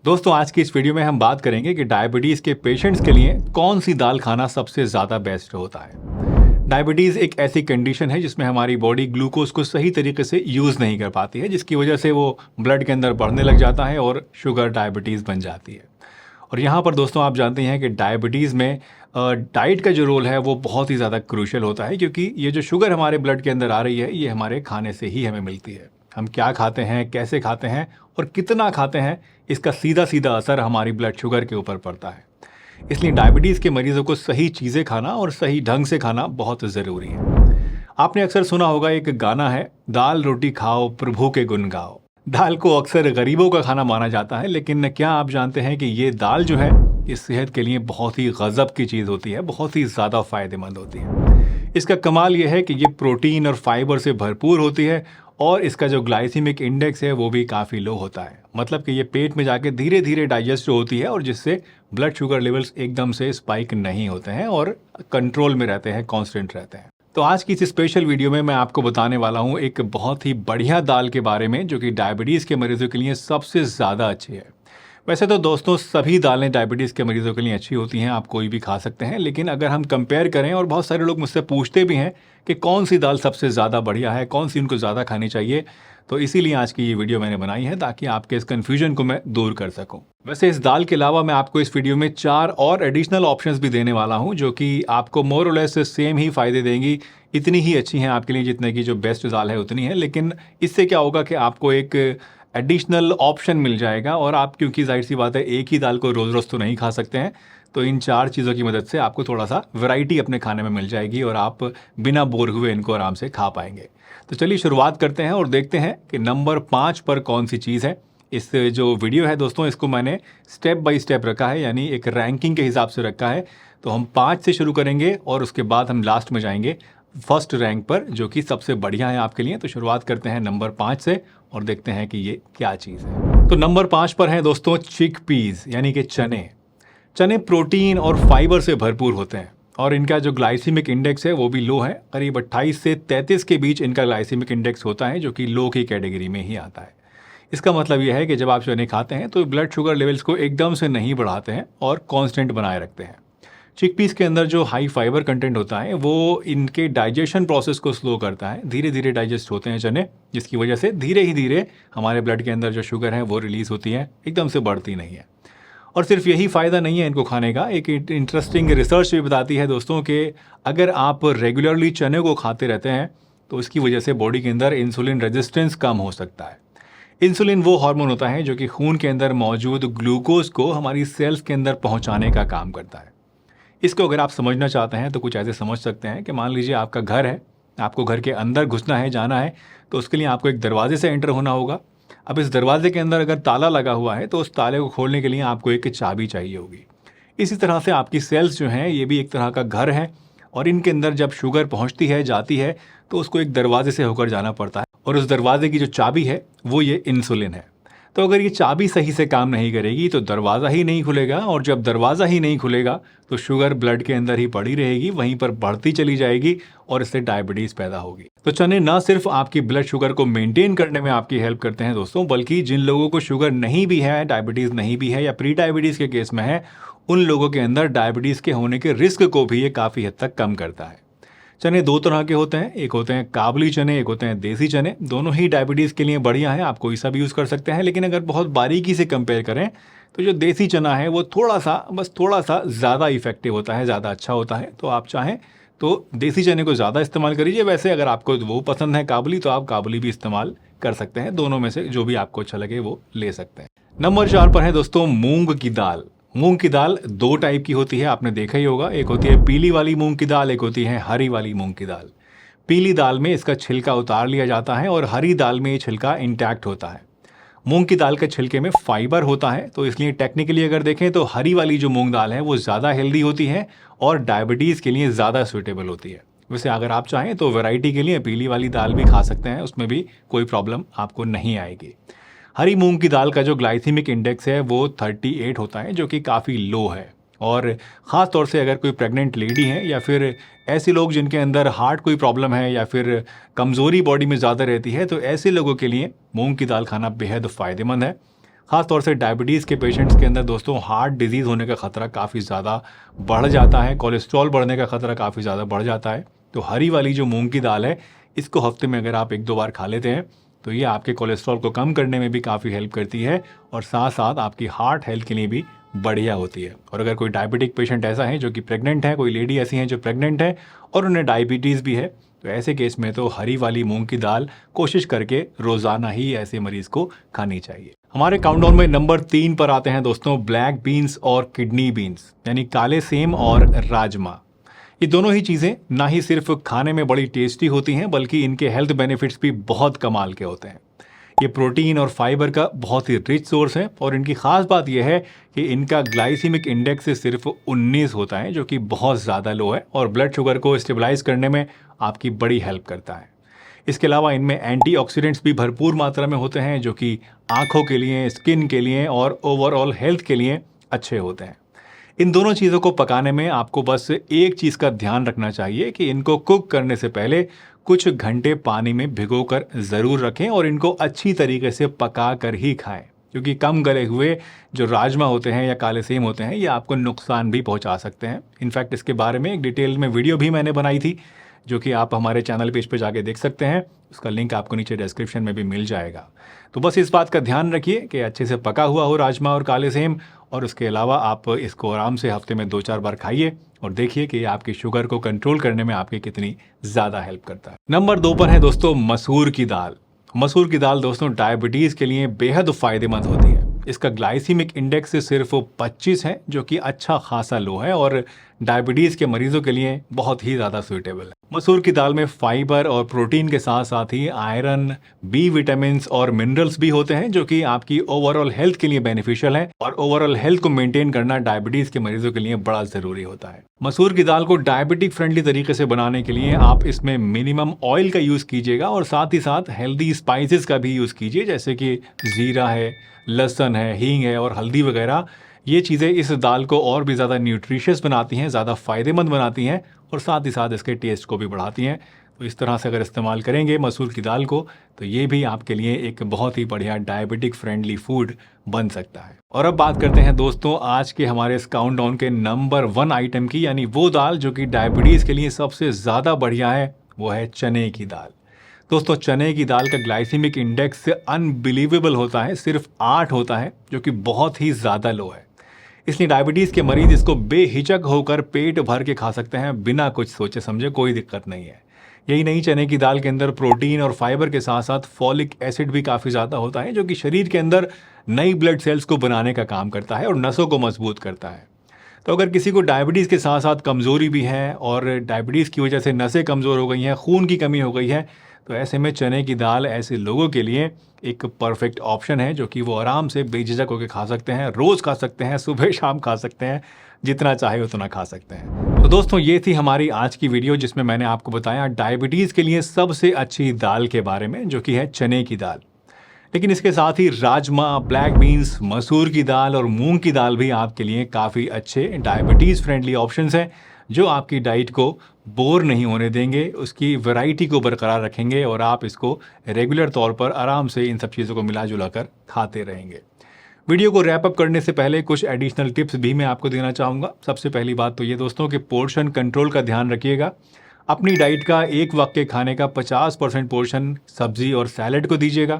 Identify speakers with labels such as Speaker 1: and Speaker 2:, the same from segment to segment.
Speaker 1: दोस्तों आज की इस वीडियो में हम बात करेंगे कि डायबिटीज़ के पेशेंट्स के लिए कौन सी दाल खाना सबसे ज़्यादा बेस्ट होता है। डायबिटीज़ एक ऐसी कंडीशन है जिसमें हमारी बॉडी ग्लूकोज को सही तरीके से यूज़ नहीं कर पाती है, जिसकी वजह से वो ब्लड के अंदर बढ़ने लग जाता है और शुगर डायबिटीज़ बन जाती है। और यहाँ पर दोस्तों आप जानते हैं कि डायबिटीज़ में डाइट का जो रोल है वो बहुत ही ज़्यादा क्रूशियल होता है, क्योंकि ये जो शुगर हमारे ब्लड के अंदर आ रही है ये हमारे खाने से ही हमें मिलती है। हम क्या खाते हैं, कैसे खाते हैं और कितना खाते हैं, इसका सीधा सीधा असर हमारी ब्लड शुगर के ऊपर पड़ता है। इसलिए डायबिटीज़ के मरीजों को सही चीज़ें खाना और सही ढंग से खाना बहुत ज़रूरी है। आपने अक्सर सुना होगा, एक गाना है, दाल रोटी खाओ प्रभु के गुण गाओ। दाल को अक्सर गरीबों का खाना माना जाता है, लेकिन क्या आप जानते हैं कि ये दाल जो है ये सेहत के लिए बहुत ही गजब की चीज़ होती है, बहुत ही ज़्यादा फायदेमंद होती है। इसका कमाल ये है कि ये प्रोटीन और फाइबर से भरपूर होती है और इसका जो ग्लाइसीमिक इंडेक्स है वो भी काफ़ी लो होता है। मतलब कि ये पेट में जाके धीरे धीरे डाइजेस्ट होती है और जिससे ब्लड शुगर लेवल्स एकदम से स्पाइक नहीं होते हैं और कंट्रोल में रहते हैं, कांस्टेंट रहते हैं। तो आज की इस स्पेशल वीडियो में मैं आपको बताने वाला हूँ एक बहुत ही बढ़िया दाल के बारे में जो कि डायबिटीज़ के मरीजों के लिए सबसे ज़्यादा अच्छी है। वैसे तो दोस्तों सभी दालें डायबिटीज़ के मरीजों के लिए अच्छी होती हैं, आप कोई भी खा सकते हैं, लेकिन अगर हम कंपेयर करें, और बहुत सारे लोग मुझसे पूछते भी हैं कि कौन सी दाल सबसे ज़्यादा बढ़िया है, कौन सी उनको ज़्यादा खानी चाहिए, तो इसीलिए आज की ये वीडियो मैंने बनाई है ताकि आपके इस कन्फ्यूजन को मैं दूर कर सकूं। वैसे इस दाल के अलावा मैं आपको इस वीडियो में 4 और एडिशनल ऑप्शंस भी देने वाला हूं जो कि आपको मोर और लेस सेम ही फ़ायदे देंगी। इतनी ही अच्छी हैं आपके लिए जितने की जो बेस्ट दाल है उतनी है, लेकिन इससे क्या होगा कि आपको एक एडिशनल ऑप्शन मिल जाएगा और आप, क्योंकि जाहिर सी बात है एक ही दाल को रोज़ रोज़ तो नहीं खा सकते हैं, तो इन 4 चीज़ों की मदद से आपको थोड़ा सा वैरायटी अपने खाने में मिल जाएगी और आप बिना बोर हुए इनको आराम से खा पाएंगे। तो चलिए शुरुआत करते हैं और देखते हैं कि नंबर 5 पर कौन सी चीज़ है। इस जो वीडियो है दोस्तों इसको मैंने स्टेप बाय स्टेप रखा है, यानी एक रैंकिंग के हिसाब से रखा है। तो हम 5 से शुरू करेंगे और उसके बाद हम लास्ट में जाएंगे फर्स्ट रैंक पर जो कि सबसे बढ़िया है आपके लिए। तो शुरुआत करते हैं नंबर 5 से और देखते हैं कि ये क्या चीज़ है। तो नंबर 5 पर है दोस्तों चिक पीस, यानी कि चने। चने प्रोटीन और फाइबर से भरपूर होते हैं और इनका जो ग्लाइसीमिक इंडेक्स है वो भी लो है, करीब 28 से 33 के बीच इनका ग्लाइसीमिक इंडेक्स होता है, जो कि लो की कैटेगरी में ही आता है। इसका मतलब यह है कि जब आप चने खाते हैं तो ब्लड शुगर लेवल्स को एकदम से नहीं बढ़ाते हैं और कांस्टेंट बनाए रखते हैं। चिकपीस के अंदर जो हाई फाइबर कंटेंट होता है वो इनके डाइजेशन प्रोसेस को स्लो करता है, धीरे धीरे डाइजेस्ट होते हैं चने, जिसकी वजह से धीरे ही धीरे हमारे ब्लड के अंदर जो शुगर है वो रिलीज़ होती है, एकदम से बढ़ती नहीं है। और सिर्फ यही फ़ायदा नहीं है इनको खाने का, एक इंटरेस्टिंग रिसर्च भी बताती है दोस्तों कि अगर आप रेगुलरली चने को खाते रहते हैं तो इसकी वजह से बॉडी के अंदर इंसुलिन रेजिस्टेंस कम हो सकता है। इंसुलिन वो हार्मोन होता है जो कि खून के अंदर मौजूद ग्लूकोज को हमारी सेल्स के अंदर पहुंचाने का काम करता है। इसको अगर आप समझना चाहते हैं तो कुछ ऐसे समझ सकते हैं कि मान लीजिए आपका घर है, आपको घर के अंदर घुसना है, जाना है, तो उसके लिए आपको एक दरवाजे से एंटर होना होगा। अब इस दरवाजे के अंदर अगर ताला लगा हुआ है तो उस ताले को खोलने के लिए आपको एक चाबी चाहिए होगी। इसी तरह से आपकी सेल्स जो हैं ये भी एक तरह का घर है और इनके अंदर जब शुगर पहुंचती है, जाती है, तो उसको एक दरवाजे से होकर जाना पड़ता है और उस दरवाजे की जो चाबी है वो ये इंसुलिन है। तो अगर ये चाबी सही से काम नहीं करेगी तो दरवाज़ा ही नहीं खुलेगा और जब दरवाज़ा ही नहीं खुलेगा तो शुगर ब्लड के अंदर ही पड़ी रहेगी, वहीं पर बढ़ती चली जाएगी और इससे डायबिटीज़ पैदा होगी। तो चने ना सिर्फ आपकी ब्लड शुगर को मेंटेन करने में आपकी हेल्प करते हैं दोस्तों, बल्कि जिन लोगों को शुगर नहीं भी है, डायबिटीज़ नहीं भी है या प्री डायबिटीज़ के केस में है, उन लोगों के अंदर डायबिटीज़ के होने के रिस्क को भी ये काफ़ी हद तक कम करता है। चने 2 तरह के होते हैं, एक होते हैं काबुली चने, एक होते हैं देसी चने। दोनों ही डायबिटीज़ के लिए बढ़िया है, आप कोई सा भी यूज़ कर सकते हैं, लेकिन अगर बहुत बारीकी से कंपेयर करें तो जो देसी चना है वो थोड़ा सा ज़्यादा इफेक्टिव होता है, ज़्यादा अच्छा होता है। तो आप चाहें तो देसी चने को ज़्यादा इस्तेमाल करिए। वैसे अगर आपको वो पसंद है काबुली, तो आप काबुली भी इस्तेमाल कर सकते हैं। दोनों में से जो भी आपको अच्छा लगे वो ले सकते हैं। नंबर 4 पर है दोस्तों मूंग की दाल। मूंग की दाल 2 टाइप की होती है, आपने देखा ही होगा, एक होती है पीली वाली मूंग की दाल, एक होती है हरी वाली मूंग की दाल। पीली दाल में इसका छिलका उतार लिया जाता है और हरी दाल में ये छिलका इंटैक्ट होता है। मूंग की दाल के छिलके में फाइबर होता है, तो इसलिए टेक्निकली अगर देखें तो हरी वाली जो मूंग दाल है वो ज़्यादा हेल्दी होती है और डायबिटीज़ के लिए ज़्यादा सूटेबल होती है। वैसे अगर आप चाहें तो वैरायटी के लिए पीली वाली दाल भी खा सकते हैं, उसमें भी कोई प्रॉब्लम आपको नहीं आएगी। हरी मूंग की दाल का जो ग्लाइसीमिक इंडेक्स है वो 38 होता है, जो कि काफ़ी लो है। और ख़ास तौर से अगर कोई प्रेग्नेंट लेडी है या फिर ऐसे लोग जिनके अंदर हार्ट कोई प्रॉब्लम है या फिर कमज़ोरी बॉडी में ज़्यादा रहती है, तो ऐसे लोगों के लिए मूंग की दाल खाना बेहद फ़ायदेमंद है। ख़ास तौर से डायबिटीज़ के पेशेंट्स के अंदर दोस्तों हार्ट डिजीज़ होने का ख़तरा काफ़ी ज़्यादा बढ़ जाता है, कोलेस्ट्रॉल बढ़ने का ख़तरा काफ़ी ज़्यादा बढ़ जाता है। तो हरी वाली जो मूंग की दाल है, इसको हफ्ते में अगर आप 1-2 बार खा लेते हैं तो ये आपके कोलेस्ट्रॉल को कम करने में भी काफ़ी हेल्प करती है और साथ साथ आपकी हार्ट हेल्थ के लिए भी बढ़िया होती है। और अगर कोई डायबिटिक पेशेंट ऐसा है जो कि प्रेग्नेंट है, कोई लेडी ऐसी हैं जो प्रेग्नेंट है और उन्हें डायबिटीज़ भी है, तो ऐसे केस में तो हरी वाली मूंग की दाल कोशिश करके रोज़ाना ही ऐसे मरीज़ को खानी चाहिए। हमारे काउंटडाउन में नंबर 3 पर आते हैं दोस्तों ब्लैक बीन्स और किडनी बीन्स, यानी काले सेम और राजमा। ये दोनों ही चीज़ें ना ही सिर्फ खाने में बड़ी टेस्टी होती हैं बल्कि इनके हेल्थ बेनिफिट्स भी बहुत कमाल के होते हैं। ये प्रोटीन और फाइबर का बहुत ही रिच सोर्स है और इनकी ख़ास बात यह है कि इनका ग्लाइसीमिक इंडेक्स सिर्फ 19 होता है, जो कि बहुत ज़्यादा लो है और ब्लड शुगर को स्टेबलाइज करने में आपकी बड़ी हेल्प करता है। इसके अलावा इनमें एंटीऑक्सीडेंट्स भी भरपूर मात्रा में होते हैं जो कि आँखों के लिए, स्किन के लिए और ओवरऑल हेल्थ के लिए अच्छे होते हैं। इन दोनों चीज़ों को पकाने में आपको बस एक चीज़ का ध्यान रखना चाहिए कि इनको कुक करने से पहले कुछ घंटे पानी में भिगोकर ज़रूर रखें और इनको अच्छी तरीके से पका कर ही खाएं, क्योंकि कम गले हुए जो राजमा होते हैं या काले सेम होते हैं ये आपको नुकसान भी पहुंचा सकते हैं। इनफैक्ट इसके बारे में एक डिटेल में वीडियो भी मैंने बनाई थी जो कि आप हमारे चैनल पेज पे जाके देख सकते हैं, उसका लिंक आपको नीचे डिस्क्रिप्शन में भी मिल जाएगा। तो बस इस बात का ध्यान रखिए कि अच्छे से पका हुआ हो राजमा और काले सेम, और उसके अलावा आप इसको आराम से हफ्ते में 2-4 बार खाइए और देखिए कि ये आपकी शुगर को कंट्रोल करने में आपकी कितनी ज़्यादा हेल्प करता है। नंबर 2 पर है दोस्तों मसूर की दाल। मसूर की दाल दोस्तों डायबिटीज़ के लिए बेहद फ़ायदेमंद होती है। इसका ग्लाइसीमिक इंडेक्स सिर्फ 25 है, जो कि अच्छा खासा लो है और डायबिटीज़ के मरीजों के लिए बहुत ही ज़्यादा सूटेबल है। मसूर की दाल में फाइबर और प्रोटीन के साथ साथ ही आयरन, बी विटामिन्स और मिनरल्स भी होते हैं जो कि आपकी ओवरऑल हेल्थ के लिए बेनिफिशियल है और ओवरऑल हेल्थ को मेंटेन करना डायबिटीज़ के मरीजों के लिए बड़ा ज़रूरी होता है। मसूर की दाल को डायबिटिक फ्रेंडली तरीके से बनाने के लिए आप इसमें मिनिमम ऑयल का यूज़ कीजिएगा और साथ ही साथ हेल्दी स्पाइसेस का भी यूज़ कीजिए, जैसे कि ज़ीरा है, लहसुन है, हींग है और हल्दी वगैरह। ये चीज़ें इस दाल को और भी ज़्यादा न्यूट्रिशियस बनाती हैं, ज़्यादा फ़ायदेमंद बनाती हैं और साथ ही साथ इसके टेस्ट को भी बढ़ाती हैं। तो इस तरह से अगर इस्तेमाल करेंगे मसूर की दाल को तो ये भी आपके लिए एक बहुत ही बढ़िया डायबिटिक फ्रेंडली फूड बन सकता है। और अब बात करते हैं दोस्तों आज के हमारे इस काउंटडाउन के नंबर 1 आइटम की, यानी वो दाल जो कि डायबिटीज़ के लिए सबसे ज़्यादा बढ़िया है, वो है चने की दाल। दोस्तों चने की दाल का ग्लाइसीमिक इंडेक्स अनबिलीवेबल होता है, सिर्फ 8 होता है, जो कि बहुत ही ज़्यादा लो है। इसलिए डायबिटीज़ के मरीज इसको बेहिचक होकर पेट भर के खा सकते हैं बिना कुछ सोचे समझे, कोई दिक्कत नहीं है। यही नहीं, चने की दाल के अंदर प्रोटीन और फाइबर के साथ साथ फॉलिक एसिड भी काफ़ी ज़्यादा होता है, जो कि शरीर के अंदर नई ब्लड सेल्स को बनाने का काम करता है और नसों को मजबूत करता है। तो अगर किसी को डायबिटीज़ के साथ साथ कमज़ोरी भी है और डायबिटीज़ की वजह से नसें कमज़ोर हो गई हैं, खून की कमी हो गई है, तो ऐसे में चने की दाल ऐसे लोगों के लिए एक परफेक्ट ऑप्शन है जो कि वो आराम से बेझिझक होकर खा सकते हैं, रोज़ खा सकते हैं, सुबह शाम खा सकते हैं, जितना चाहे उतना खा सकते हैं। तो दोस्तों ये थी हमारी आज की वीडियो जिसमें मैंने आपको बताया डायबिटीज़ के लिए सबसे अच्छी दाल के बारे में, जो कि है चने की दाल। लेकिन इसके साथ ही राजमा, ब्लैक बीन्स, मसूर की दाल और मूंग की दाल भी आपके लिए काफ़ी अच्छे डायबिटीज़ फ्रेंडली ऑप्शंस हैं जो आपकी डाइट को बोर नहीं होने देंगे, उसकी वैरायटी को बरकरार रखेंगे और आप इसको रेगुलर तौर पर आराम से इन सब चीज़ों को मिला जुला कर खाते रहेंगे। वीडियो को रैप अप करने से पहले कुछ एडिशनल टिप्स भी मैं आपको देना चाहूँगा। सबसे पहली बात तो ये दोस्तों कि पोर्शन कंट्रोल का ध्यान रखिएगा। अपनी डाइट का एक वक्त के खाने का 50% पोर्शन सब्जी और सैलड को दीजिएगा,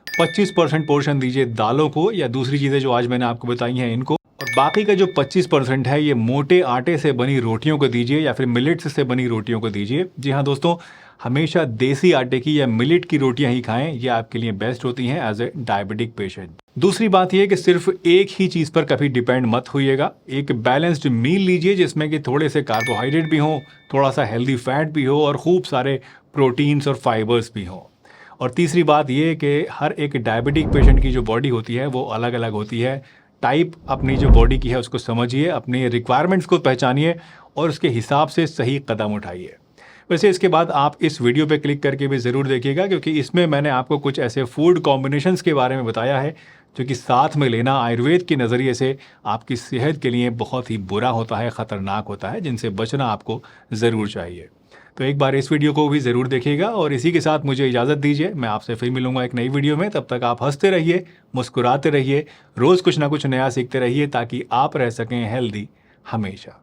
Speaker 1: 25% पोर्शन दीजिए दालों को या दूसरी चीज़ें जो आज मैंने आपको बताई हैं इनको, और बाकी का जो 25% है ये मोटे आटे से बनी रोटियों को दीजिए या फिर मिलेट्स से बनी रोटियों को दीजिए। जी हाँ दोस्तों, हमेशा देसी आटे की या मिलेट की रोटियां ही खाएं, ये आपके लिए बेस्ट होती हैं एज ए डायबिटिक पेशेंट। दूसरी बात यह कि सिर्फ एक ही चीज़ पर कभी डिपेंड मत होइएगा। एक बैलेंस्ड मील लीजिए जिसमें कि थोड़े से कार्बोहाइड्रेट भी हों, थोड़ा सा हेल्दी फैट भी हो और खूब सारे प्रोटीन्स और फाइबर्स भी हों। और तीसरी बात यह कि हर एक डायबिटिक पेशेंट की जो बॉडी होती है वो अलग अलग होती है। टाइप अपनी जो बॉडी की है उसको समझिए, अपने रिक्वायरमेंट्स को पहचानिए और उसके हिसाब से सही कदम उठाइए। वैसे इसके बाद आप इस वीडियो पे क्लिक करके भी ज़रूर देखिएगा, क्योंकि इसमें मैंने आपको कुछ ऐसे फूड कॉम्बिनेशंस के बारे में बताया है जो कि साथ में लेना आयुर्वेद के नज़रिए से आपकी सेहत के लिए बहुत ही बुरा होता है, ख़तरनाक होता है, जिनसे बचना आपको ज़रूर चाहिए। तो एक बार इस वीडियो को भी ज़रूर देखिएगा और इसी के साथ मुझे इजाज़त दीजिए। मैं आपसे फिर मिलूंगा एक नई वीडियो में। तब तक आप हंसते रहिए, मुस्कुराते रहिए, रोज़ कुछ ना कुछ नया सीखते रहिए ताकि आप रह सकें हेल्दी हमेशा।